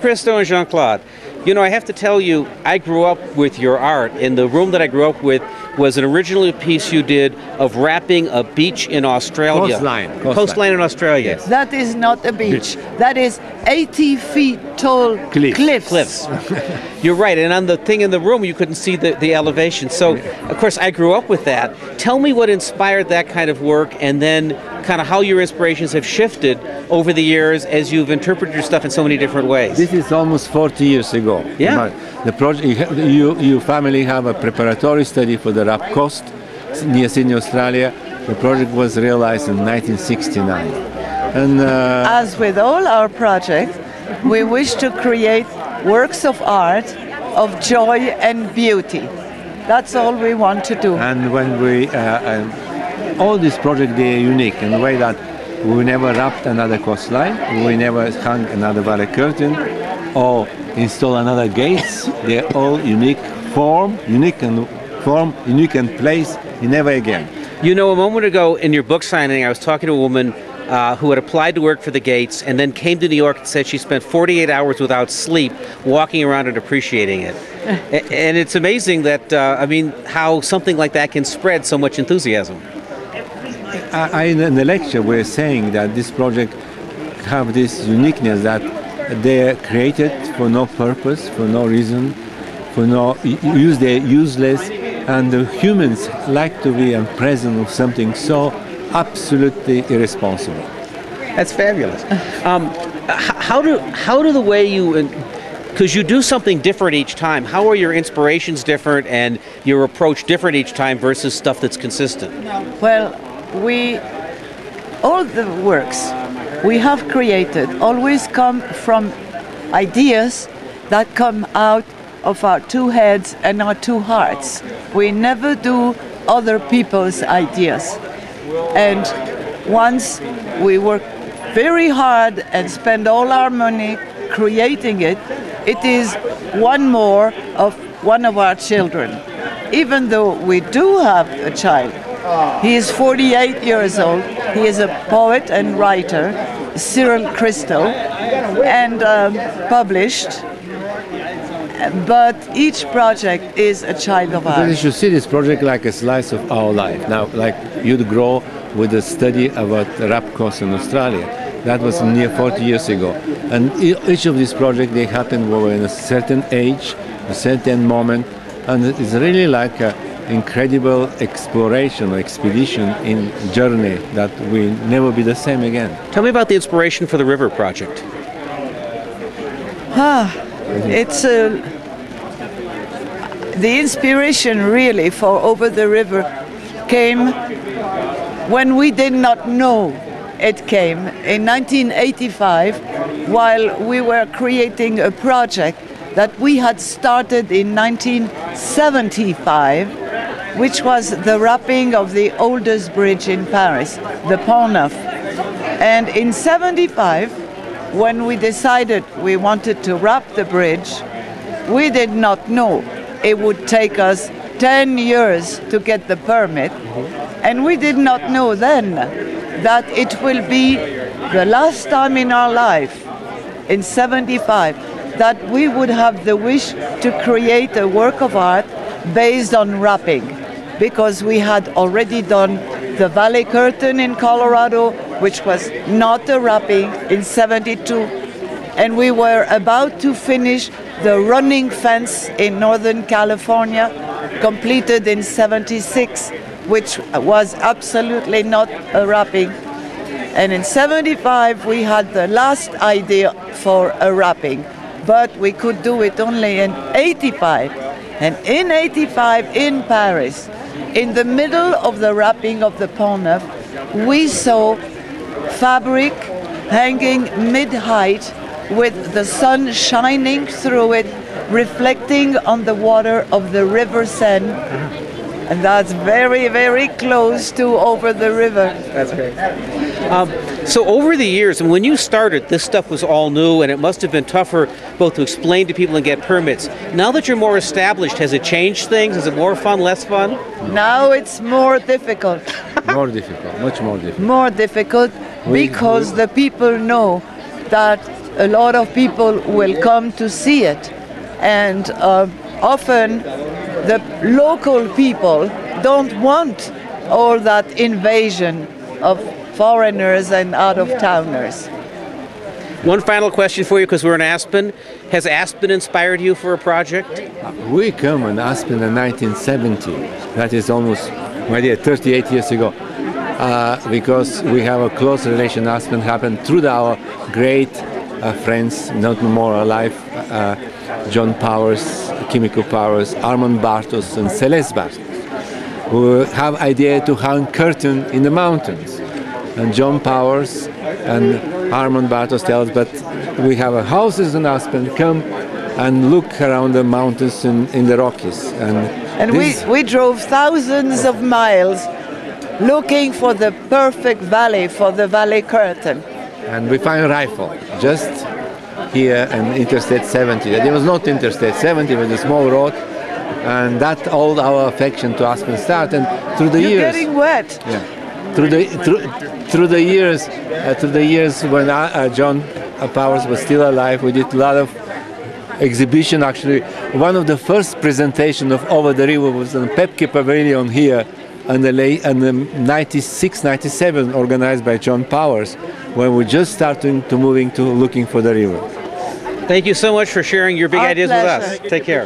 Christo and Jean Claude. You know, I have to tell you, I grew up with your art, and the room that I grew up with was an original piece you did of wrapping a beach in Australia. Coastline in Australia. Yes. That is not a beach. That is 80 feet tall cliffs. You're right, and on the thing in the room, you couldn't see the elevation. So, of course, I grew up with that. Tell me what inspired that kind of work, and then kind of how your inspirations have shifted over the years as you've interpreted your stuff in so many different ways. This is almost 40 years ago. Yeah. The project, your family have a preparatory study for the Rap Coast near Sydney, Australia. The project was realized in 1969. And as with all our projects, we wish to create works of art of joy and beauty. That's all we want to do. And when we, all these projects, they are unique in the way that we never wrapped another coastline, we never hung another valley curtain, or install another gates. They're all unique and place in never again. You know, a moment ago in your book signing, I was talking to a woman who had applied to work for the Gates and then came to New York and said she spent 48 hours without sleep walking around and appreciating it. And it's amazing that, I mean, how something like that can spread so much enthusiasm. In the lecture, we're saying that this project have this uniqueness that they're created for no purpose, for no reason, for no use. They're useless, and the humans like to be present of something so absolutely irresponsible. That's fabulous. How do the way you, because you do something different each time, how are your inspirations different and your approach different each time versus stuff that's consistent? Well, all the works we have created always come from ideas that come out of our two heads and our two hearts. We never do other people's ideas. And once we work very hard and spend all our money creating it, it is one more of one of our children. Even though we do have a child, he is 48 years old, he is a poet and writer, Christo, and published. But each project is a child of ours. You should see this project like a slice of our life. Now, like you'd grow with a study about Rap Coast in Australia. That was near 40 years ago. And each of these projects, they happen when we're in a certain age, a certain moment. And it's really like an incredible exploration or expedition in journey that will never be the same again. Tell me about the inspiration for the river project. It's the inspiration really for Over the River came when we did not know it came in 1985 while we were creating a project that we had started in 1975, which was the wrapping of the oldest bridge in Paris, the Pont Neuf. And in 75, when we decided we wanted to wrap the bridge, we did not know it would take us 10 years to get the permit. And we did not know then that it will be the last time in our life, in 75, that we would have the wish to create a work of art based on wrapping. Because we had already done the Valley Curtain in Colorado, which was not a wrapping, in 72. And we were about to finish the running fence in Northern California, completed in 76, which was absolutely not a wrapping. And in 75, we had the last idea for a wrapping, but we could do it only in 85. And in 85, in Paris, in the middle of the wrapping of the Pont Neuf, we saw fabric hanging mid-height with the sun shining through it, reflecting on the water of the River Seine. And that's very, very close to Over the River. That's great. So over the years, and when you started, this stuff was all new, and it must have been tougher both to explain to people and get permits. Now that you're more established, has it changed things? Is it more fun, less fun? Now it's more difficult. More difficult, much more difficult. More difficult because the people know that a lot of people will come to see it. And often the local people don't want all that invasion of foreigners and out-of-towners. One final question for you, because we're in Aspen. Has Aspen inspired you for a project? We come in Aspen in 1970. That is almost, my dear, 38 years ago. Because we have a close relation. Aspen happened through our great friends, not more alive, John Powers, Chemical Powers, Armand Bartos, and Celeste Bartos, who have idea to hang curtain in the mountains. And John Powers and Armand Bartos tell us, but we have houses in Aspen, come and look around the mountains in the Rockies. And we drove thousands of miles looking for the perfect valley, for the valley curtain. And we find a rifle just here in Interstate 70. There was not Interstate 70, it was a small road. And that all our affection to Aspen started. And through the years, You're getting wet. Yeah. Through the years when John Powers was still alive, we did a lot of exhibition. Actually, one of the first presentation of Over the River was in Pepke Pavilion here, and the 96, 97, organized by John Powers, when we just starting to moving to looking for the river. Thank you so much for sharing your big Our ideas pleasure. with us. Take care.